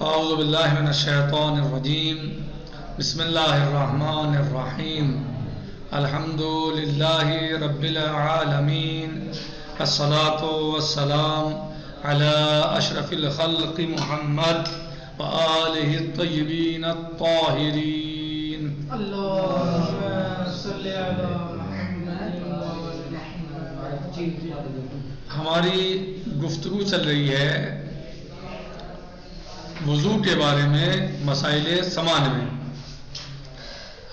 اعوذ باللہ من الشیطان الرجیم بسم اللہ الرحمن الرحیم الحمد للہ رب العالمین الصلاة والسلام علی اشرف الخلق محمد وآلہ الطیبین الطاہرین اللہم صلی علی محمد. ہماری گفتگو چل رہی ہے وضو کے بارے میں مسائل سمان میں.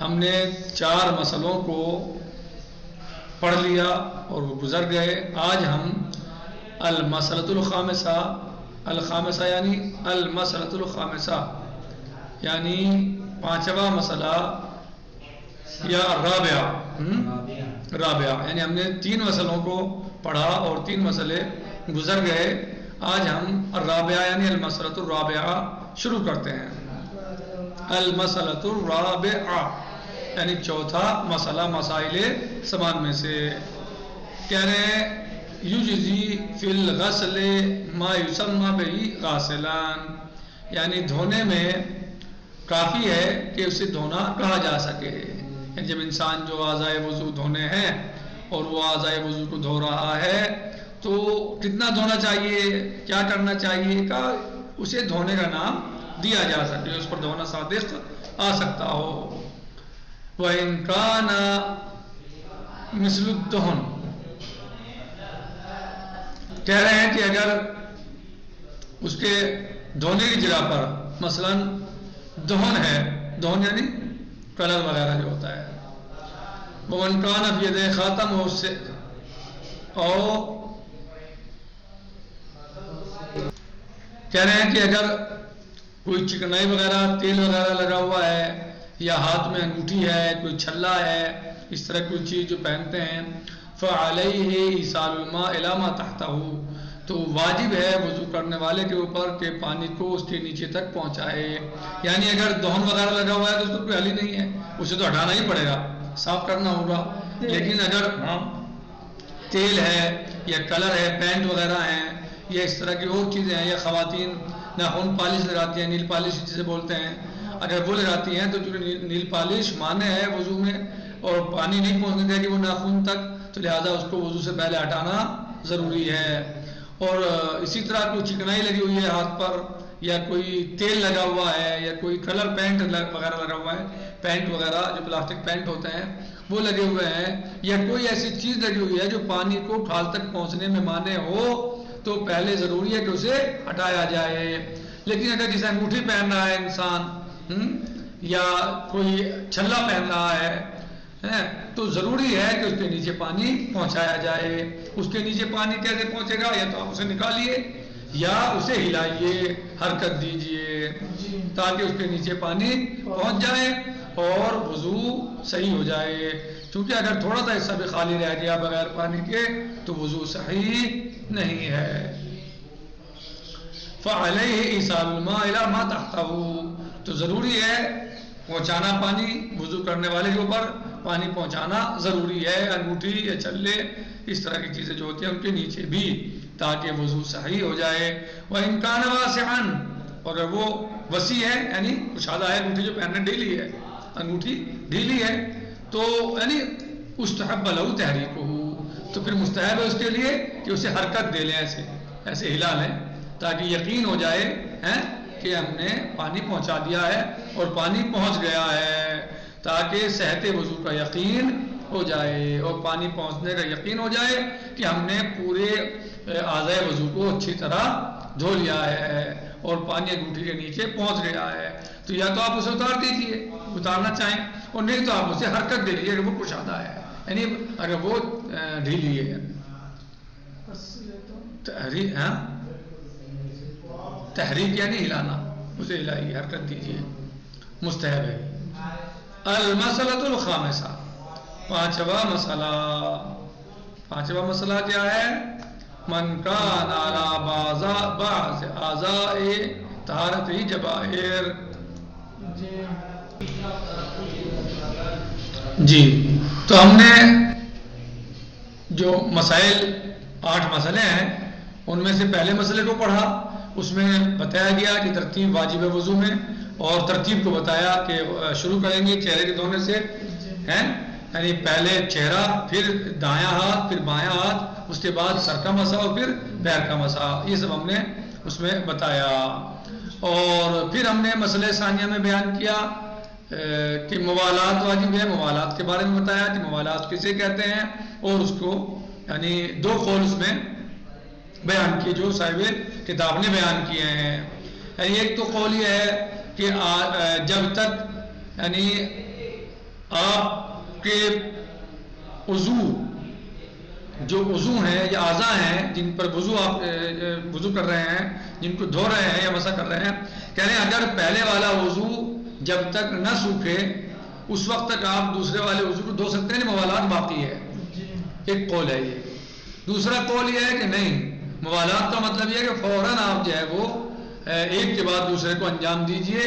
ہم نے 4 مسئلوں کو پڑھ لیا اور وہ گزر گئے. آج ہم المسئلۃ الخامسہ یعنی المسئلۃ الخامسہ یعنی 5واں مسئلہ یا رابعہ یعنی ہم نے 3 مسئلوں کو پڑھا اور 3 مسئلے گزر گئے. آج ہم الرابعہ یعنی المسئلۃ الرابعہ شروع کرتے ہیں. المسئلۃ الرابعہ یعنی 4تھا مسئلہ مسائل سمان میں سے. کہہ رہے ہیں یجزی فی الغسل ما یسمى به غاسلان یعنی دھونے میں کافی ہے کہ اسے دھونا کہا جا سکے. یعنی جب انسان جو اعضائے وضو دھونے ہیں اور وہ اعضائے وضو کو دھو رہا ہے تو کتنا دھونا چاہیے, کیا کرنا چاہیے کا اسے دھونے کا نام دیا جا سکے, اس پر دھونا صادق آ سکتا ہو. وَإِن كَانَ مِثْلُ الدَّهْنِ کہہ رہے ہیں کہ اگر اس کے دھونے کی جگہ پر مثلا دہن ہے, دہن یعنی کلر وغیرہ جو ہوتا ہے, وَمَنْ كَانَ فِي يَدِهِ خَاتَمٌ اس سے اور کہہ رہے ہیں کہ اگر کوئی چکنائی وغیرہ تیل وغیرہ لگا ہوا ہے یا ہاتھ میں انگوٹھی ہے, کوئی چھلا ہے, اس طرح کوئی چیز جو پہنتے ہیں, فعلیہ ایصال الماء الی ما تحتہ تو واجب ہے وضو کرنے والے کے اوپر کہ پانی کو اس کے نیچے تک پہنچائے. یعنی اگر دہن وغیرہ لگا ہوا ہے تو اس کو کوئی حل ہی نہیں ہے, اسے تو ہٹانا ہی پڑے گا, صاف کرنا ہوگا. لیکن اگر تیل ہے یا کلر ہے, پینٹ وغیرہ ہیں یا اس طرح کی اور چیزیں ہیں, یا خواتین ناخن پالش لگاتی ہیں, نیل پالش جسے بولتے ہیں, اگر وہ لگاتی ہیں تو چونکہ نیل پالش مانے ہے وضو میں اور پانی نہیں پہنچنے دے گی وہ ناخن تک, تو لہٰذا اس کو وضو سے پہلے ہٹانا ضروری ہے. اور اسی طرح کوئی چکنائی لگی ہوئی ہے ہاتھ پر, یا کوئی تیل لگا ہوا ہے, یا کوئی کلر پینٹ وغیرہ لگا ہوا ہے, پینٹ وغیرہ جو پلاسٹک پینٹ ہوتے ہیں وہ لگے ہوئے ہیں, یا کوئی ایسی چیز لگی ہوئی ہے جو پانی کو کھال تک پہنچنے میں مانے ہو, تو پہلے ضروری ہے کہ اسے ہٹایا جائے. لیکن اگر جسے انگوٹھی پہن رہا ہے انسان یا کوئی چھلا پہن رہا ہے تو ضروری ہے کہ اس کے نیچے پانی پہنچایا جائے. اس کے نیچے پانی کیسے پہنچے گا, یا تو آپ اسے نکالیے یا اسے ہلائیے, حرکت دیجئے تاکہ اس کے نیچے پانی پہنچ جائے اور وضو صحیح ہو جائے. کیونکہ اگر تھوڑا سا حصہ بھی خالی رہ گیا بغیر پانی کے تو وضو صحیح نہیں ہے. فعلیہ ایصال الماء الی ما تحتہ تو ضروری ہے پہنچانا پانی, وضو کرنے والے کے اوپر پانی پہنچانا ضروری ہے, انگوٹھی یا چھلے اس طرح کی چیزیں جو ہوتی ہیں ان کے نیچے بھی, تاکہ وضو صحیح ہو جائے. وَإِن كَانَ وَاسِعًا اور اگر وہ وسیع ہے یعنی کشادہ ہے, انگوٹھی جو پہننے ڈھیلی ہے, انگوٹھی ڈھیلی ہے تو یعنی استحب لہ تحریکہ تو پھر مستحب ہے اس کے لیے کہ اسے حرکت دے لیں, ایسے ہلا لیں تاکہ یقین ہو جائے کہ ہم نے پانی پہنچا دیا ہے اور پانی پہنچ گیا ہے, تاکہ صحت وضو کا یقین ہو جائے اور پانی پہنچنے کا یقین ہو جائے کہ ہم نے پورے اعضائے وضو کو اچھی طرح دھو لیا ہے اور پانی انگوٹھی کے نیچے پہنچ گیا ہے. تو یا تو آپ اسے اتار دیجئے اتارنا چاہیں, اور نہیں تو آپ اسے حرکت دے لیجیے اگر وہ کشادہ ہے, یعنی اگر وہ ڈھیلی ہے. تحریک یعنی ہلانا, اسے ہلائیے, حرکت دیجیے, مستحب ہے. المسئلۃ الخامسہ 5واں مسئلہ کیا ہے؟ من کان علی بعض اعضاء طہارت جبائر. جی تو ہم نے جو مسائل 8 مسئلے ہیں ان میں سے پہلے مسئلے کو پڑھا اس میں بتایا گیا کہ ترتیب واجب ہے وضو میں، اور ترتیب کو بتایا کہ شروع کریں گے چہرے کے دھونے سے، ہیں یعنی پہلے چہرہ، پھر دایاں ہاتھ، پھر بایاں ہاتھ، اس کے بعد سر کا مسح اور پھر پیر کا مسح، یہ سب ہم نے اس میں بتایا۔ اور پھر ہم نے مسئلہ ثانیہ میں بیان کیا کہ موالات واجب ہے، موالات کے بارے میں بتایا کہ موالات کسے کہتے ہیں، اور اس کو یعنی دو قول اس میں بیان کیے جو صاحب کتاب نے بیان کیے ہیں۔ یعنی ایک تو قول یہ ہے کہ جب تک یعنی آپ کے عضو جو عضو ہیں یا اعضاء ہیں جن پر آپ وضو کر رہے ہیں، جن کو دھو رہے ہیں یا مسح کر رہے ہیں، کہہ رہے ہیں اگر پہلے والا وضو جب تک نہ سوکھے اس وقت تک آپ دوسرے والے وضو کو دھو سکتے ہیں، موالات باقی ہے۔ ایک قول ہے یہ۔ دوسرا قول یہ ہے کہ نہیں، موالات کا مطلب یہ ہے کہ فوراً آپ جو ہے وہ ایک کے بعد دوسرے کو انجام دیجئے۔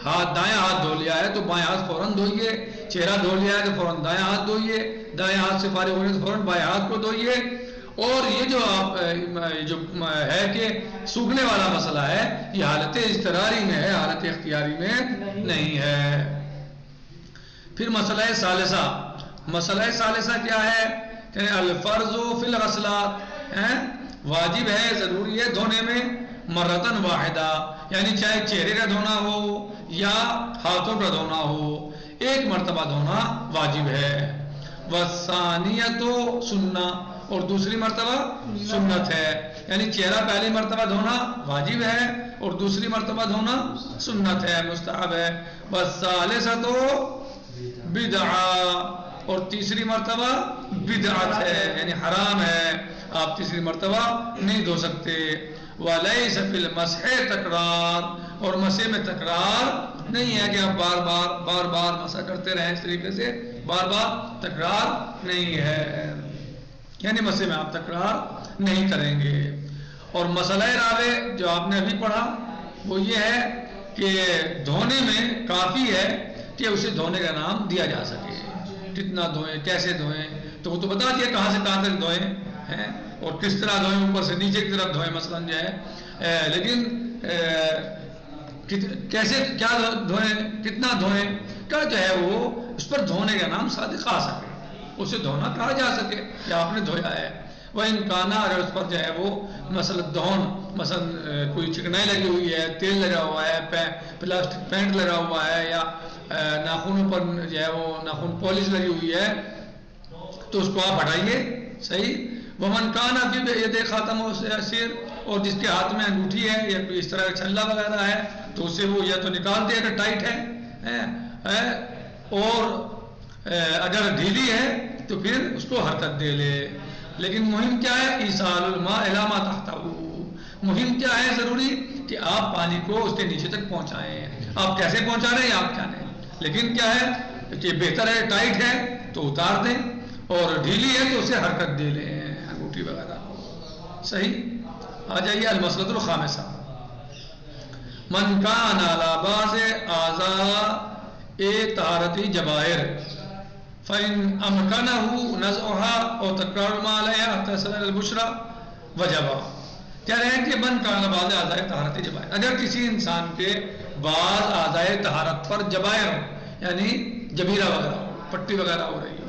ہاتھ دائیں ہاتھ دھو لیا ہے تو بائیں ہاتھ فوراً دھوئیے، چہرہ دھو لیا ہے تو فوراً دائیں ہاتھ دھوئیے، دائیں ہاتھ سے فارغ ہونے تو فوراً بائیں ہاتھ کو دھوئیے۔ اور یہ جو آپ جو ہے کہ سوکھنے والا مسئلہ ہے، یہ حالت اضطراری میں ہے، حالت اختیاری میں نہیں ہے۔ پھر مسئلہ ثالثہ، مسئلہ ثالثہ کیا ہے کہ الفرض فی الغسلات، واجب ہے، ضروری ہے دھونے میں مرتن واحدہ، یعنی چاہے چہرے کا دھونا ہو یا ہاتھوں کا دھونا ہو، ایک مرتبہ دھونا واجب ہے۔ والثانیۃ سنہ، اور دوسری مرتبہ سنت ہے، یعنی چہرہ پہلی مرتبہ دھونا واجب ہے اور دوسری مرتبہ دھونا سنت ہے، مستحب ہے۔ والثالثۃ بدعہ، اور تیسری مرتبہ بدعت ہے، یعنی حرام ہے، آپ تیسری مرتبہ نہیں دھو سکتے۔ وَلَيْسَ فِي الْمَسْحِ تکرار، اور مسح میں تکرار نہیں ہے کہ آپ بار بار مسح کرتے رہیں، اس طریقے سے بار بار تکرار نہیں ہے، یعنی مسح میں آپ تکرار نہیں کریں گے۔ اور مسئلہ رابع جو آپ نے ابھی پڑھا وہ یہ ہے کہ دھونے میں کافی ہے کہ اسے دھونے کا نام دیا جا سکے، کتنا دھوئیں، کیسے دھوئیں، تو وہ تو بتا دیا کہاں سے کہاں تک دھوئیں ہیں اور کس طرح دھوئیں، اوپر سے نیچے کی طرف دھوئیں مثلاً جو ہے، لیکن کیسے کیا دھوئیں، کتنا دھوئیں کا جو ہے وہ اس پر دھونے کا نام صادق آ سکے، اسے دھونا کہا جا سکے کہ آپ نے دھویا ہے۔ وہ انکانہ، اگر اس پر جو ہے وہ مثلا کوئی چکنائی لگی ہوئی ہے، تیل لگا ہوا ہے، پلاسٹک پینٹ لگا ہوا ہے، یا ناخنوں پر جو ہے وہ ناخن پالش لگی ہوئی ہے، تو اس کو آپ ہٹائیے، صحیح۔ ومن کانہ فی یدہ خاتم اسیر، اور جس کے ہاتھ میں انگوٹھی ہے یا کوئی اس طرح کا چھلا وغیرہ ہے تو اسے وہ یا تو نکال دے اگر ٹائٹ ہے، اور اگر ڈھیلی ہے تو پھر اس کو حرکت دے لے۔ لیکن مہم کیا ہے، ایصال الماء الی ما تحتہ، مہم کیا ہے، ضروری کہ آپ پانی کو اس کے نیچے تک پہنچائیں، آپ کیسے پہنچا رہے ہیں آپ جانیں، لیکن کیا ہے کہ بہتر ہے ٹائٹ ہے تو اتار دیں اور ڈھیلی ہے تو اسے حرکت دے لیں انگوٹھی وغیرہ، صحیح۔ آ جائیے المسئلۃ الخامسہ، من کان علی بعض اعضاء طہارت جبائر فإن أمكنه نزعها أو تكرار ما عليها حتى يصل إلى البشرى وجب۔ کہہ رہے ہیں کہ من کان بعض اعضاء طہارت جبائر، اگر کسی انسان کے بعض اعضاء طہارت پر جبائر ہو، یعنی جبیرہ وغیرہ ہو، پٹی وغیرہ ہو رہی ہو،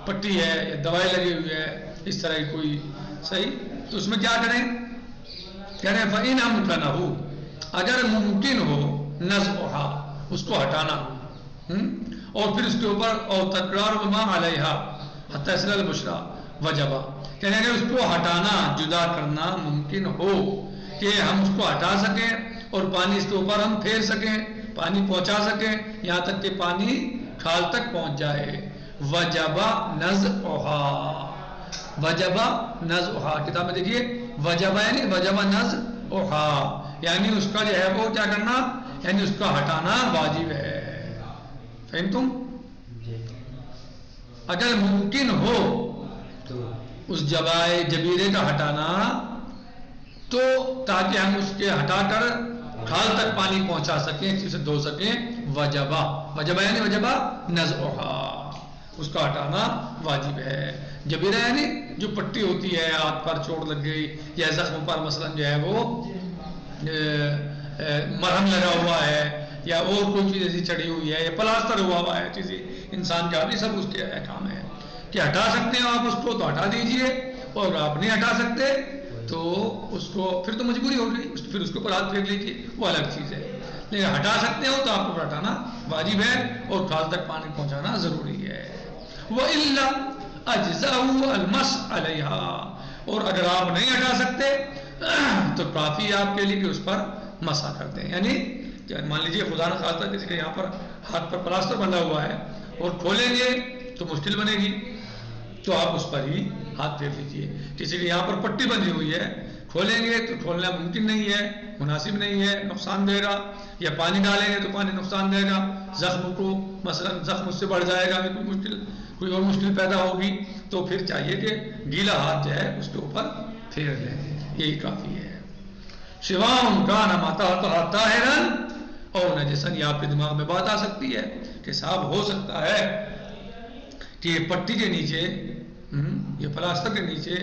پٹی ہے یا دوائی لگی ہوئی ہے اس طرح کی کوئی، صحیح، تو اس میں کیا کریں، کہہ رہے ہیں فإن أمكنه، اگر ممکن ہو نزعها، اس کو ہٹانا، اور پھر اس کے اوپر اور تکرار ما علیہا حتی یصل الی البشریٰ وجبا، یعنی اگر اس کو ہٹانا، جدا کرنا ممکن ہو کہ ہم اس کو ہٹا سکیں اور پانی اس کے اوپر ہم پھیر سکیں، پانی پہنچا سکیں یہاں تک کہ پانی کھال تک پہنچ جائے، وجبا نزعها، وجبا نزعها، کتاب میں دیکھیے وجبا یعنی وجبا نزعها، یعنی اس کا جو ہے وہ کیا کرنا، یعنی اس کا ہٹانا واجب ہے، فہم تم؟ اگر ممکن ہو اس جبیرے کا ہٹانا تو تاکہ ہم اس کے ہٹا کر کھال تک پانی پہنچا سکیں، اسے دھو سکیں، وجبا، وجبا یعنی وجبا نزعها، اس کا ہٹانا واجب ہے۔ جبیرہ یعنی جو پٹی ہوتی ہے ہاتھ پر چوٹ لگ گئی یا زخم پر مثلا جو ہے وہ مرہم لگا ہوا ہے یا اور کوئی چیز ایسی چڑھی ہوئی ہے یا پلاسٹر ہوا ہے چیزیں انسان کا بھی سب اس کے احکام ہے کہ ہٹا سکتے ہیں آپ اس کو تو ہٹا دیجئے اور آپ نہیں ہٹا سکتے تو اس کو پھر تو مجبوری ہو گئی پھر اس کے اوپر ہاتھ پھیر لیجیے وہ الگ چیز ہے لیکن ہٹا سکتے ہو تو آپ کو ہٹانا واجب ہے اور کھال تک پانی پہنچانا ضروری ہے وَإِلَّا أَجْزَأُ الْمَسْحُ عَلَيْهَا اور اگر آپ نہیں ہٹا سکتے تو کافی آپ کے لیے کہ اس پر مسح کرتے ہیں یعنی مان لیجیے خدا نہ خواستہ کسی کے یہاں پر ہاتھ پر پلاسٹر بندھا ہوا ہے اور کھولیں گے تو مشکل بنے گی تو آپ اس پر ہی ہاتھ پھیر لیجیے کسی کے یہاں پر پٹی بندھی ہوئی ہے کھولیں گے تو کھولنا ممکن نہیں ہے مناسب نہیں ہے نقصان دے گا یا پانی ڈالیں گے تو پانی نقصان دے گا زخم کو مثلا زخم اس سے بڑھ جائے گا کوئی اور مشکل پیدا ہوگی تو پھر چاہیے کہ گیلا ہاتھ جو ہے اس کے اوپر پھیر لیں یہی کافی ہے شِوَاءٌ كَانَ مَطَاطَهَا طَاهِرًا اور نجسن یہ آپ کے دماغ میں بات آ سکتی ہے کہ صاحب ہو سکتا ہے کہ یہ پٹی کے نیچے یہ پلاسٹر کے نیچے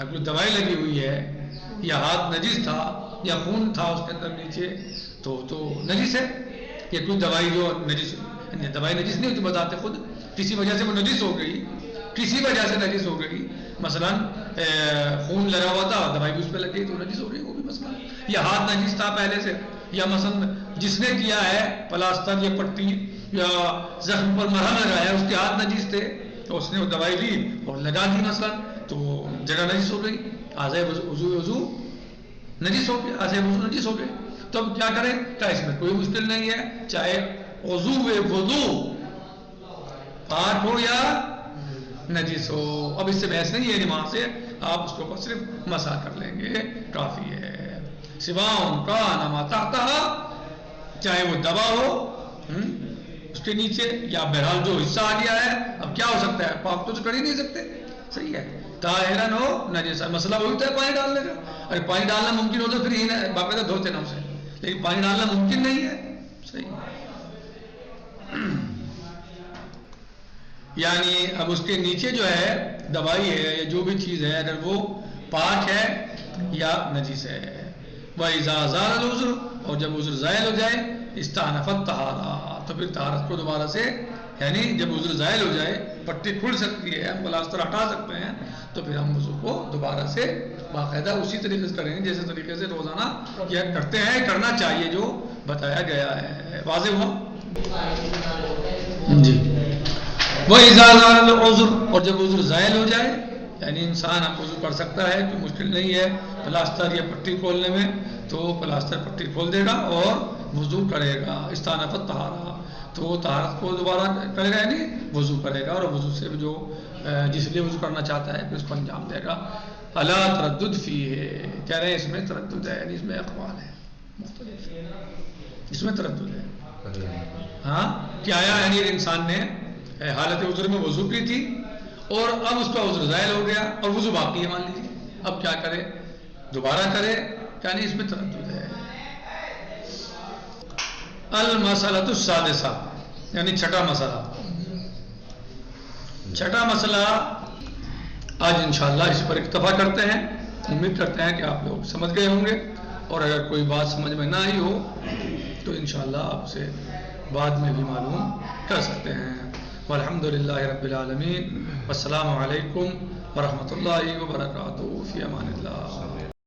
کوئی دوائی لگی ہوئی ہے یا ہاتھ نجس تھا یا خون تھا اس کے اندر نیچے تو نجس ہے یا کوئی دوائی جو نجس دوائی نجس نہیں ہوتی بتاتے خود کسی وجہ سے وہ نجس ہو گئی کسی وجہ سے نجس ہو گئی مثلا خون لگا ہوا تھا دوائی بھی اس پہ لگ گئی تو نجس ہو گئی وہ بھی مسئلہ یا ہاتھ نجس تھا پہلے سے یا مثلا جس نے کیا ہے پلاسٹر یا پٹی یا زخم پر مرہم لگایا اس کے ہاتھ نجس تھے تو اس نے وہ دوائی لی اور لگا دی مثلا تو جگہ نجس ہو گئی آزائے وضو نجس ہو گئے آزائے وضو نجس ہو گئے تو اب کیا کریں کیا اس میں کوئی مشکل نہیں ہے چاہے وضو پاک ہو یا نجس ہو اب اس سے بحث نہیں ہے نماز سے آپ اس کو صرف مسح کر لیں گے کافی ہے سِوَاءٌ كَانَ مَا تَحْتَهَا چاہے وہ دوا ہو اس کے نیچے یا بہرحال جو حصہ آ گیا ہے اب کیا ہو سکتا ہے پاک تو کر ہی نہیں سکتے صحیح ہے طاہرن ہو نجس مسئلہ وہی ہوتا ہے پانی ڈالنے کا اگر پانی ڈالنا ممکن ہو تو پھر ہی باقاعدہ دھوتے نا اسے لیکن پانی ڈالنا ممکن نہیں ہے صحیح یعنی اب اس کے نیچے جو ہے دوائی ہے یا جو بھی چیز ہے اگر وہ پاک ہے یا نجس ہے وَإِذَا زَالَ الْعُذْرُ اور جب عذر زائل ہو جائے استانفت طہارہ تو پھر طہارت کو دوبارہ سے یعنی جب عذر زائل ہو جائے پٹی کھل سکتی ہے ہم پلاسٹر ہٹا سکتے ہیں تو پھر ہم وضو کو دوبارہ سے باقاعدہ اسی طریقے سے کریں گے جیسے طریقے سے روزانہ یہ کرتے ہیں کرنا چاہیے جو بتایا گیا ہے واضح ہوا جی وَإِذَا زَالَ الْعُذْرُ اور جب عذر زائل ہو جائے یعنی انسان اب وضو کر سکتا ہے کوئی مشکل نہیں ہے پلاسٹر یا پٹی کھولنے میں تو پلاسٹر پٹی کھول دے گا اور وضو کرے گا استانفت طہارہ تو وہ طہارت کو دوبارہ کرے گا یعنی وضو کرے گا اور وضو سے جو جس لیے وضو کرنا چاہتا ہے پھر اس کو انجام دے گا الا تردد فیہ کہہ رہے ہیں اس میں تردد ہے یعنی اس میں اقوال ہے مختلف اس میں تردد ہے ہاں کہ آیا یعنی انسان نے حالت عذر میں وضو کی تھی اور اب اس کا عذر زائل ہو گیا اور وضو باقی ہے مان لیجیے اب کیا کرے دوبارہ کرے یعنی اس میں تردد ہے المسئلہ السادسہ یعنی چھٹا مسئلہ آج انشاءاللہ اس پر اکتفا کرتے ہیں امید کرتے ہیں کہ آپ لوگ سمجھ گئے ہوں گے اور اگر کوئی بات سمجھ میں نہ آئی ہو تو انشاءاللہ آپ سے بعد میں بھی معلوم کر سکتے ہیں والحمدللہ رب العالمین والسلام علیکم ورحمۃ اللہ وبرکاتہ فی امان